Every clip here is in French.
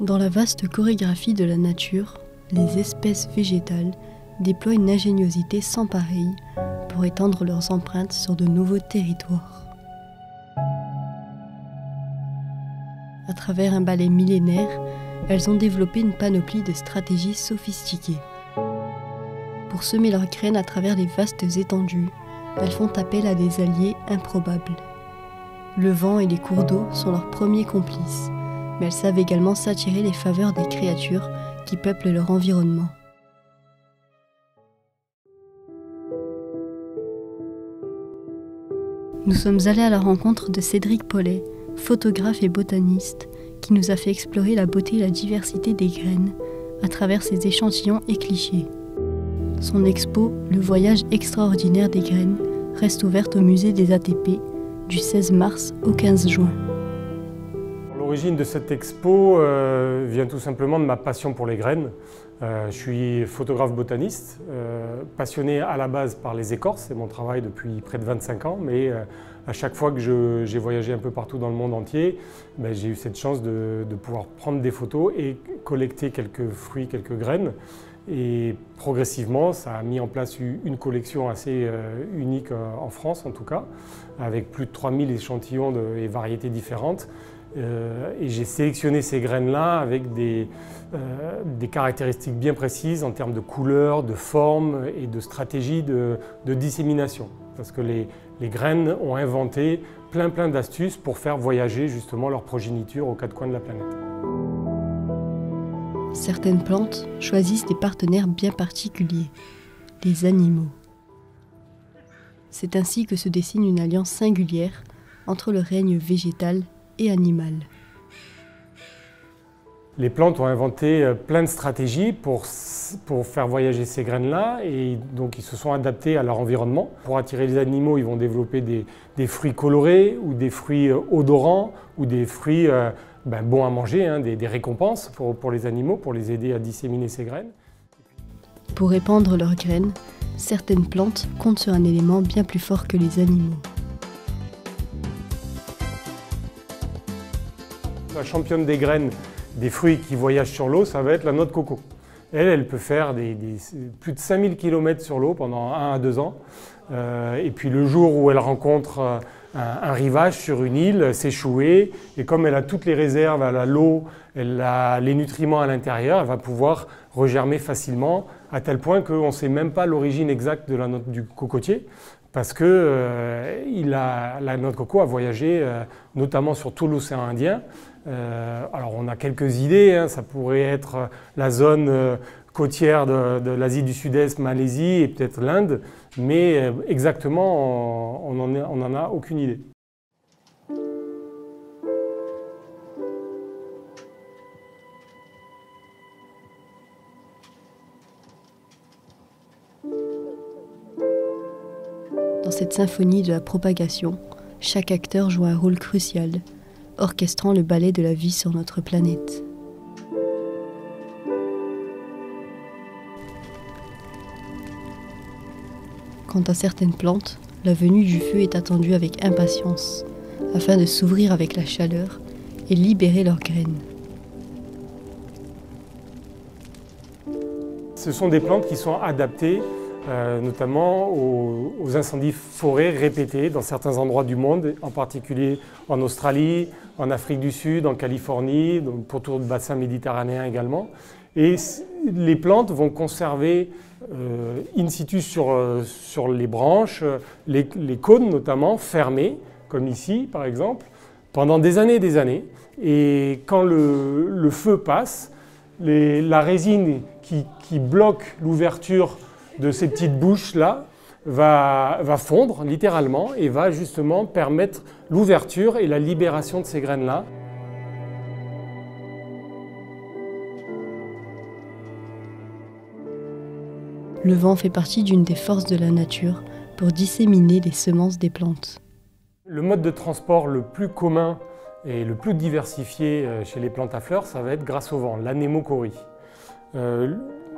Dans la vaste chorégraphie de la nature, les espèces végétales déploient une ingéniosité sans pareille pour étendre leurs empreintes sur de nouveaux territoires. À travers un ballet millénaire, elles ont développé une panoplie de stratégies sophistiquées. Pour semer leurs graines à travers les vastes étendues, elles font appel à des alliés improbables. Le vent et les cours d'eau sont leurs premiers complices, mais elles savent également s'attirer les faveurs des créatures qui peuplent leur environnement. Nous sommes allés à la rencontre de Cédric Paulet, photographe et botaniste, qui nous a fait explorer la beauté et la diversité des graines à travers ses échantillons et clichés. Son expo « Le voyage extraordinaire des graines » reste ouverte au musée des ATP du 16 mars au 15 juin. L'origine de cette expo vient tout simplement de ma passion pour les graines. Je suis photographe botaniste, passionné à la base par les écorces, c'est mon travail depuis près de 25 ans, mais à chaque fois que j'ai voyagé un peu partout dans le monde entier, j'ai eu cette chance de pouvoir prendre des photos et collecter quelques fruits, quelques graines. Et progressivement, ça a mis en place une collection assez unique en France en tout cas, avec plus de 3000 échantillons et variétés différentes. Et j'ai sélectionné ces graines-là avec des caractéristiques bien précises en termes de couleur, de forme et de stratégie de dissémination. Parce que les graines ont inventé plein d'astuces pour faire voyager justement leur progéniture aux quatre coins de la planète. Certaines plantes choisissent des partenaires bien particuliers, les animaux. C'est ainsi que se dessine une alliance singulière entre le règne végétal et animal. Les plantes ont inventé plein de stratégies pour faire voyager ces graines-là et donc ils se sont adaptés à leur environnement. Pour attirer les animaux, ils vont développer des fruits colorés ou des fruits odorants ou des fruits bons à manger, des récompenses pour les animaux, pour les aider à disséminer ces graines. Pour répandre leurs graines, certaines plantes comptent sur un élément bien plus fort que les animaux. La championne des graines des fruits qui voyagent sur l'eau, ça va être la noix de coco. Elle peut faire plus de 5000 km sur l'eau pendant 1 à 2 ans. Et puis le jour où elle rencontre un rivage sur une île, s'échouer. Et comme elle a toutes les réserves, elle a l'eau, elle a les nutriments à l'intérieur, elle va pouvoir regermer facilement, à tel point qu'on ne sait même pas l'origine exacte de la noix du cocotier. Parce que la noix de coco a voyagé notamment sur tout l'océan Indien. Alors on a quelques idées, ça pourrait être la zone côtière de l'Asie du Sud-Est, Malaisie et peut-être l'Inde, mais exactement on n'en a aucune idée. Dans cette symphonie de la propagation, chaque acteur joue un rôle crucial, orchestrant le ballet de la vie sur notre planète. Quant à certaines plantes, la venue du feu est attendue avec impatience, afin de s'ouvrir avec la chaleur et libérer leurs graines. Ce sont des plantes qui sont adaptées notamment aux incendies forêts répétés dans certains endroits du monde, en particulier en Australie, en Afrique du Sud, en Californie, donc pour tout le bassin méditerranéen également. Et les plantes vont conserver in situ sur les branches, les cônes notamment, fermés, comme ici par exemple, pendant des années et des années. Et quand le feu passe, la résine qui bloque l'ouverture de ces petites bouches-là va fondre littéralement et va justement permettre l'ouverture et la libération de ces graines-là. Le vent fait partie d'une des forces de la nature pour disséminer les semences des plantes. Le mode de transport le plus commun et le plus diversifié chez les plantes à fleurs, ça va être grâce au vent, l'anémochorie.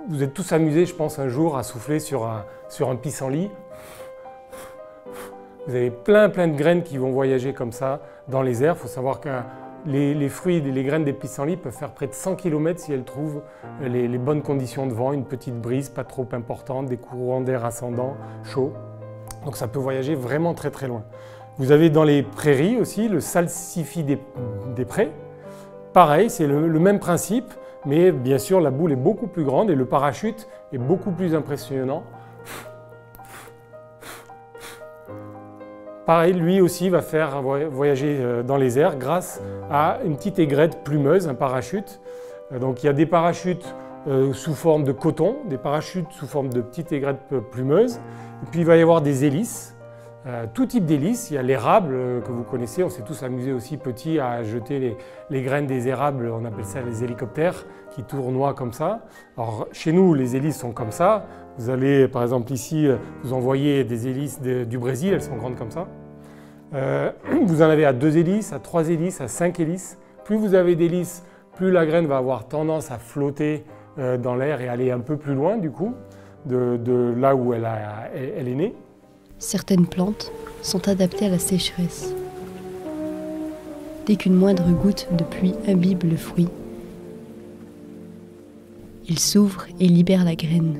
Vous êtes tous amusés, je pense, un jour à souffler sur un pissenlit. Vous avez plein de graines qui vont voyager comme ça dans les airs. Il faut savoir qu'un Les fruits, les graines des pissenlits peuvent faire près de 100 km si elles trouvent les bonnes conditions de vent, une petite brise pas trop importante, des courants d'air ascendants, chauds. Donc ça peut voyager vraiment très très loin. Vous avez dans les prairies aussi le salsifis des prés. Pareil, c'est le même principe, mais bien sûr la boule est beaucoup plus grande et le parachute est beaucoup plus impressionnant. Pareil, lui aussi va faire voyager dans les airs grâce à une petite aigrette plumeuse, un parachute. Donc il y a des parachutes sous forme de coton, des parachutes sous forme de petites aigrettes plumeuses. Et puis il va y avoir des hélices, tout type d'hélices. Il y a l'érable que vous connaissez, on s'est tous amusés aussi petits à jeter les graines des érables, on appelle ça les hélicoptères, qui tournoient comme ça. Alors chez nous, les hélices sont comme ça. Vous allez par exemple ici, vous envoyez des hélices du Brésil, elles sont grandes comme ça. Vous en avez à 2 hélices, à 3 hélices, à 5 hélices. Plus vous avez d'hélices, plus la graine va avoir tendance à flotter dans l'air et aller un peu plus loin du coup, de là où elle est née. Certaines plantes sont adaptées à la sécheresse. Dès qu'une moindre goutte de pluie imbibe le fruit, il s'ouvre et libère la graine.